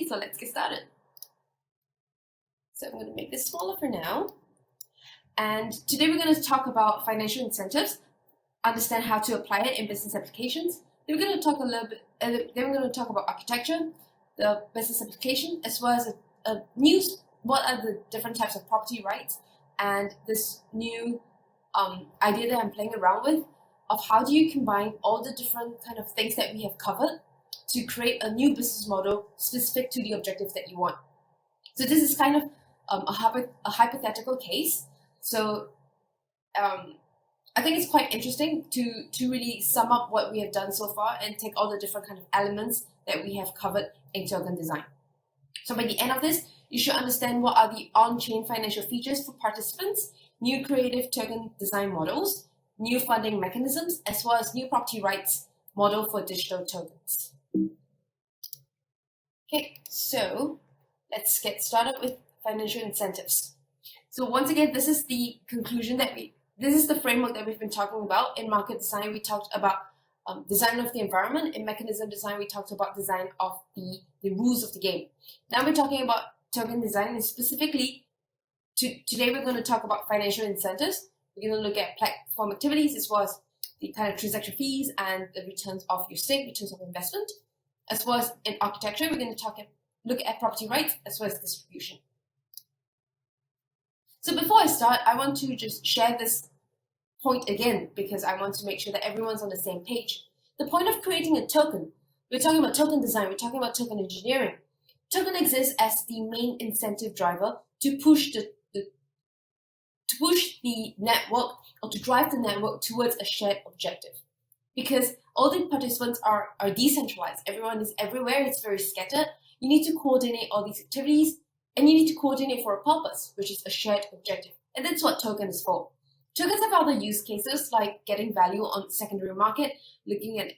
Okay, so let's get started. So I'm going to make this smaller for now. And today we're going to talk about financial incentives, understand how to apply it in business applications. Then we're going to talk a little bit. Then we're going to talk about architecture, the business application, as well as what are the different types of property rights, and this new idea that I'm playing around with of how do you combine all the different kind of things that we have covered to create a new business model specific to the objectives that you want. So this is kind of a hypothetical case. So I think it's quite interesting to really sum up what we have done so far and take all the different kind of elements that we have covered in token design. So by the end of this, you should understand what are the on-chain financial features for participants, new creative token design models, new funding mechanisms, as well as new property rights model for digital tokens. Okay, so let's get started with financial incentives. So once again, this is the conclusion this is the framework that we've been talking about. In market design, we talked about design of the environment. In mechanism design, we talked about design of the rules of the game. Now we're talking about token design, and specifically today we're going to talk about financial incentives. We're going to look at platform activities as well as the kind of transaction fees and the returns of your stake, returns of investment, as well as in architecture, we're going to look at property rights as well as distribution. So before I start, I want to just share this point again because I want to make sure that everyone's on the same page. The point of creating a token, we're talking about token design, we're talking about token engineering. Token exists as the main incentive driver to push the network or to drive the network towards a shared objective. Because all the participants are decentralized. Everyone is everywhere, it's very scattered. You need to coordinate all these activities, and you need to coordinate for a purpose, which is a shared objective. And that's what token is for. Tokens have other use cases like getting value on the secondary market, looking at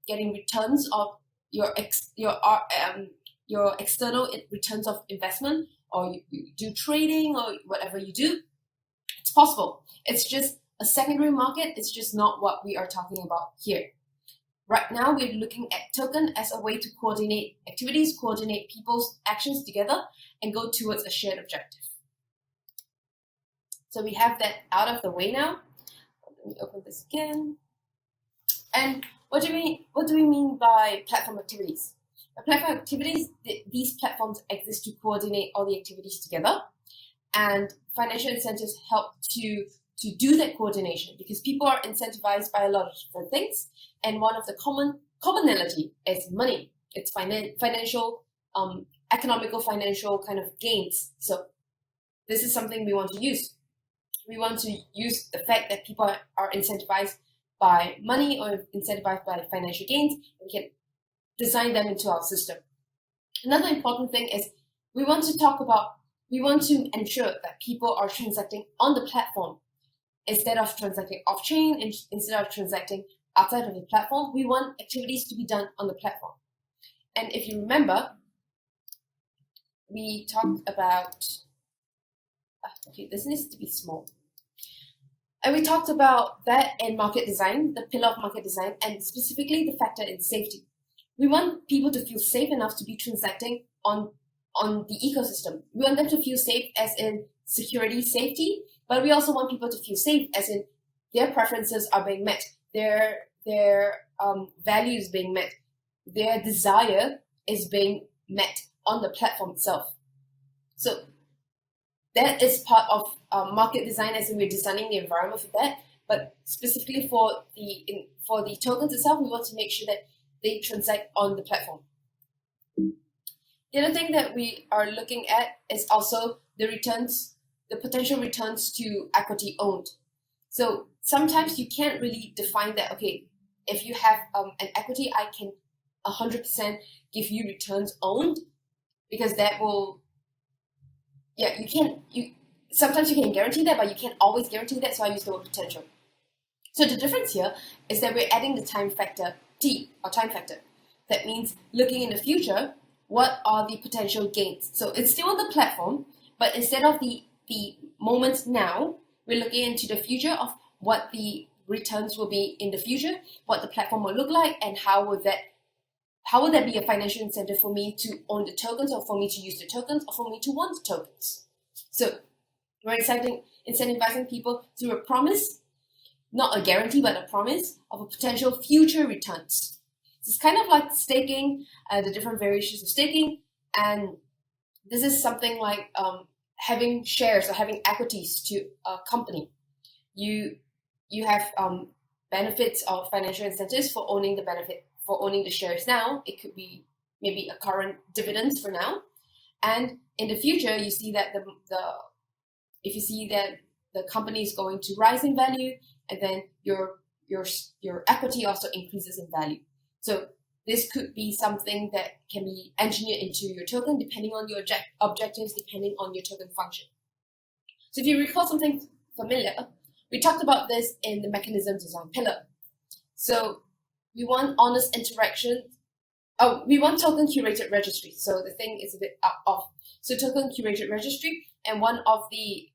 getting returns of your external returns of investment, or you do trading or whatever you do. It's possible. It's just a secondary market. It's just not what we are talking about here. Right now, we're looking at token as a way to coordinate activities, coordinate people's actions together, and go towards a shared objective. So we have that out of the way now. Let me open this again. And what do we mean by platform activities? By platform activities, these platforms exist to coordinate all the activities together, and financial incentives help to do that coordination because people are incentivized by a lot of different things, and one of the commonality is money. It's financial, economical financial kind of gains. So this is something we want to use. We want to use the fact that people are incentivized by money or incentivized by financial gains, and we can design them into our system. Another important thing is we want to ensure that people are transacting on the platform instead of transacting off-chain, instead of transacting outside of the platform. We want activities to be done on the platform. And if you remember, we talked about, okay, this needs to be small. And we talked about that in market design, the pillar of market design, and specifically the factor in safety. We want people to feel safe enough to be transacting on the ecosystem. We want them to feel safe as in security, safety, but we also want people to feel safe as in their preferences are being met, their values being met, their desire is being met on the platform itself. So that is part of market design, as in we're designing the environment for that. But specifically for the tokens itself, we want to make sure that they transact on the platform. The other thing that we are looking at is also the returns, the potential returns to equity owned. So sometimes you can't really define that, okay, if you have an equity, I can 100% give you returns owned, because that will, sometimes you can guarantee that, but you can't always guarantee that, so I use the word potential. So the difference here is that we're adding the time factor T, or time factor. That means looking in the future, what are the potential gains? So it's still on the platform, but instead of the moment now, we're looking into the future of what the returns will be in the future, what the platform will look like, and how will that how would there be a financial incentive for me to own the tokens, or for me to use the tokens, or for me to want the tokens? So we're incentivizing people through a promise, not a guarantee, but a promise of a potential future returns. It's kind of like staking, the different variations of staking, and this is something like having shares or having equities to a company. You have benefits of financial incentives for owning the shares now. It could be maybe a current dividends for now, and in the future you see that if you see that the company is going to rise in value, and then your equity also increases in value. So this could be something that can be engineered into your token depending on your objectives, depending on your token function. So if you recall something familiar, we talked about this in the mechanism design pillar. So we want honest interaction. Oh, we want token curated registry. So the thing is a bit off. So token curated registry, and one of the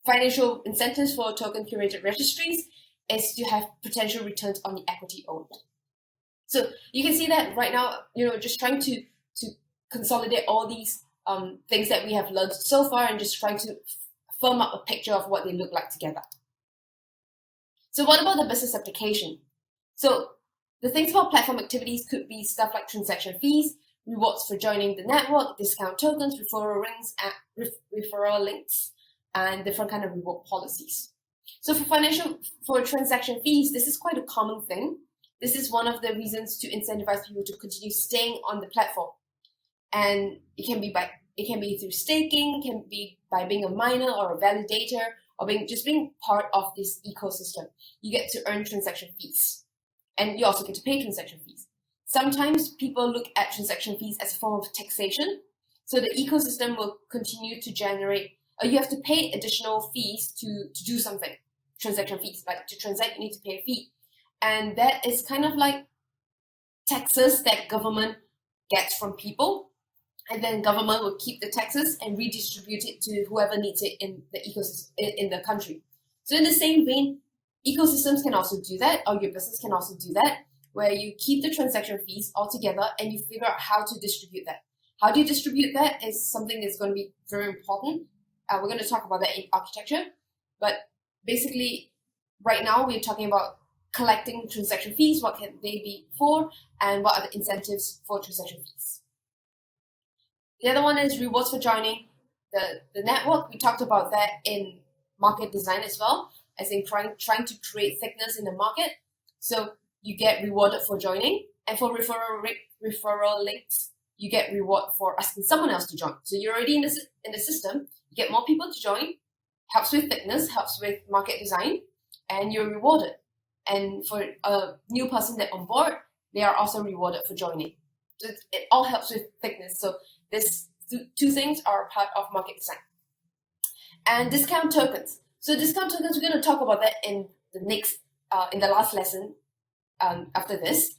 financial incentives for token curated registries is to have potential returns on the equity owned. So you can see that right now, just trying to consolidate all these things that we have learned so far, and just trying to firm up a picture of what they look like together. So what about the business application? So the things about platform activities could be stuff like transaction fees, rewards for joining the network, discount tokens, referral links, and different kind of reward policies. So for transaction fees, this is quite a common thing. This is one of the reasons to incentivize people to continue staying on the platform. And it can be through staking, it can be by being a miner or a validator, or being part of this ecosystem. You get to earn transaction fees, and you also get to pay transaction fees. Sometimes people look at transaction fees as a form of taxation. So the ecosystem will continue to generate, you have to pay additional fees to do something, transaction fees. Like to transact, you need to pay a fee. And that is kind of like taxes that government gets from people. And then government will keep the taxes and redistribute it to whoever needs it in the ecosystem, in the country. So in the same vein, ecosystems can also do that, or your business can also do that, where you keep the transaction fees all together and you figure out how to distribute that. How do you distribute that is something that's going to be very important. We're going to talk about that in architecture, but basically right now we're talking about collecting transaction fees, what can they be for, and what are the incentives for transaction fees. The other one is rewards for joining the network. We talked about that in market design as well, as in trying to create thickness in the market. So you get rewarded for joining, and for referral links, you get reward for asking someone else to join. So you're already in the system, you get more people to join, helps with thickness, helps with market design, and you're rewarded. And for a new person that on board, they are also rewarded for joining. So it all helps with thickness. So these two things are part of market design. And discount tokens. So discount tokens, we're going to talk about that in the last lesson after this.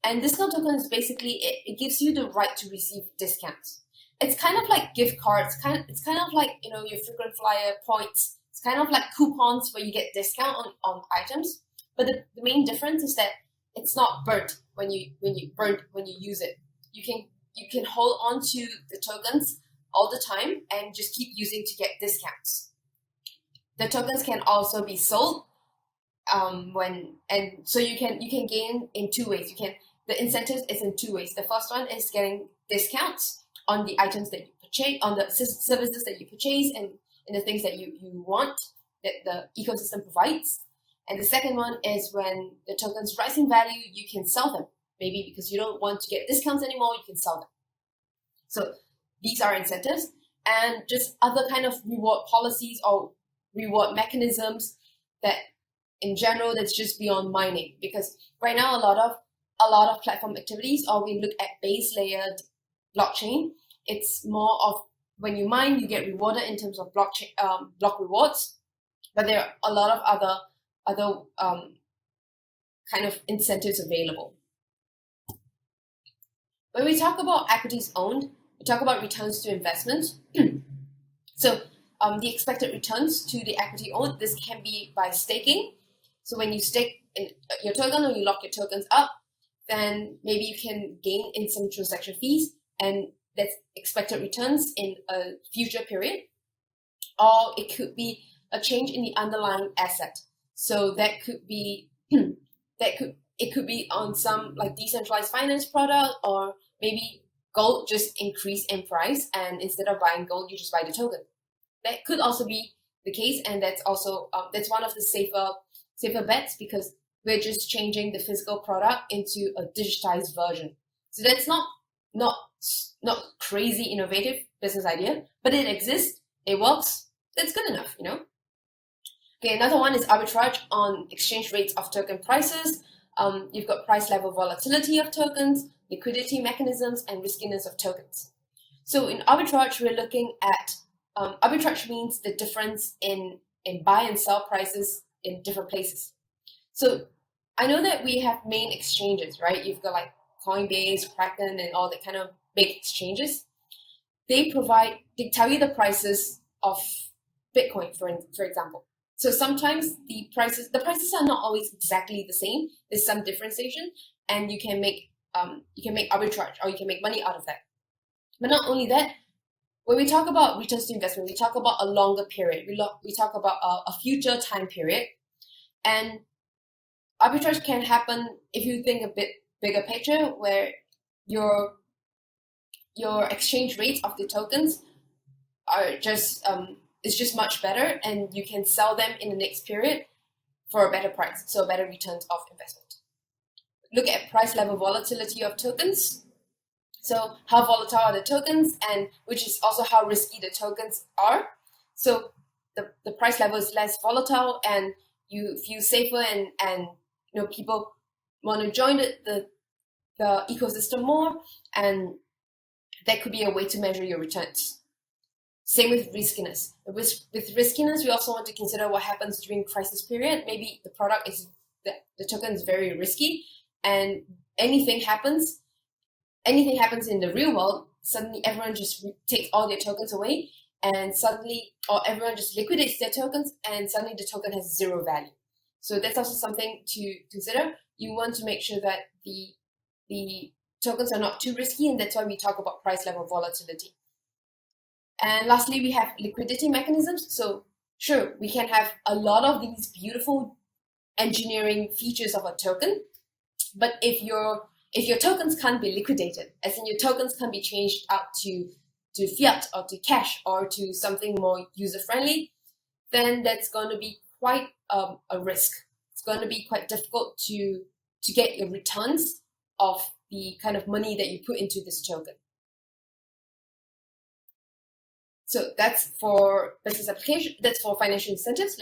And discount tokens, basically, it gives you the right to receive discounts. It's kind of like gift cards. It's kind of like your frequent flyer points. It's kind of like coupons where you get discount on items. But the main difference is that it's not burnt when you use it. You can hold on to the tokens all the time and just keep using to get discounts. The tokens can also be sold so you can gain in two ways. The incentive is in two ways. The first one is getting discounts on the items that you purchase, on the services that you purchase, and the things that you want that the ecosystem provides. And the second one is when the tokens rise in value, you can sell them. Maybe because you don't want to get discounts anymore, you can sell them. So these are incentives, and just other kind of reward policies or reward mechanisms that in general that's just beyond mining. Because right now a lot of platform activities, or we look at base layer blockchain, it's more of when you mine, you get rewarded in terms of block rewards, but there are a lot of other kind of incentives available. When we talk about equities owned, we talk about returns to investment. So the expected returns to the equity owned, this can be by staking, So when you stake in your token or you lock your tokens up, then maybe you can gain in some transaction fees, and that's expected returns in a future period. Or it could be a change in the underlying asset. So that could be it could be on some like decentralized finance product, or maybe gold just increased in price, and instead of buying gold, you just buy the token. That could also be the case, and that's also that's one of the safer bets, because we're just changing the physical product into a digitized version. So that's not crazy innovative business idea, but it exists, it works, that's good enough, you know. Okay, another one is arbitrage on exchange rates of token prices. You've got price level volatility of tokens, liquidity mechanisms, and riskiness of tokens. So in arbitrage, we're looking at arbitrage means the difference in buy and sell prices in different places. So I know that we have main exchanges, right? You've got like Coinbase, Kraken, and all that kind of big exchanges. They tell you the prices of Bitcoin, for example. So sometimes the prices are not always exactly the same. There's some differentiation, and you can make arbitrage, or you can make money out of that. But not only that, when we talk about returns to investment, we talk about a longer period. We talk about a future time period, and arbitrage can happen if you think a bit bigger picture, where your exchange rates of the tokens are just is just much better, and you can sell them in the next period for a better price, so better returns of investment. Look at price level volatility of tokens. So how volatile are the tokens, and which is also how risky the tokens are. So the price level is less volatile, and you feel safer, and you know, people want to join the ecosystem more, and that could be a way to measure your returns. Same with riskiness. With riskiness, we also want to consider what happens during crisis period. Maybe the token is very risky, and anything happens in the real world, suddenly everyone just takes all their tokens away, and or everyone just liquidates their tokens, and suddenly the token has zero value. So that's also something to consider. You want to make sure that the tokens are not too risky, and that's why we talk about price level volatility. And lastly, we have liquidity mechanisms. So sure, we can have a lot of these beautiful engineering features of a token, but if your tokens can't be liquidated, as in your tokens can't be changed out to fiat or to cash or to something more user-friendly, then that's going to be quite a risk. It's going to be quite difficult to get your returns of the kind of money that you put into this token. So that's for business application. That's for financial incentives.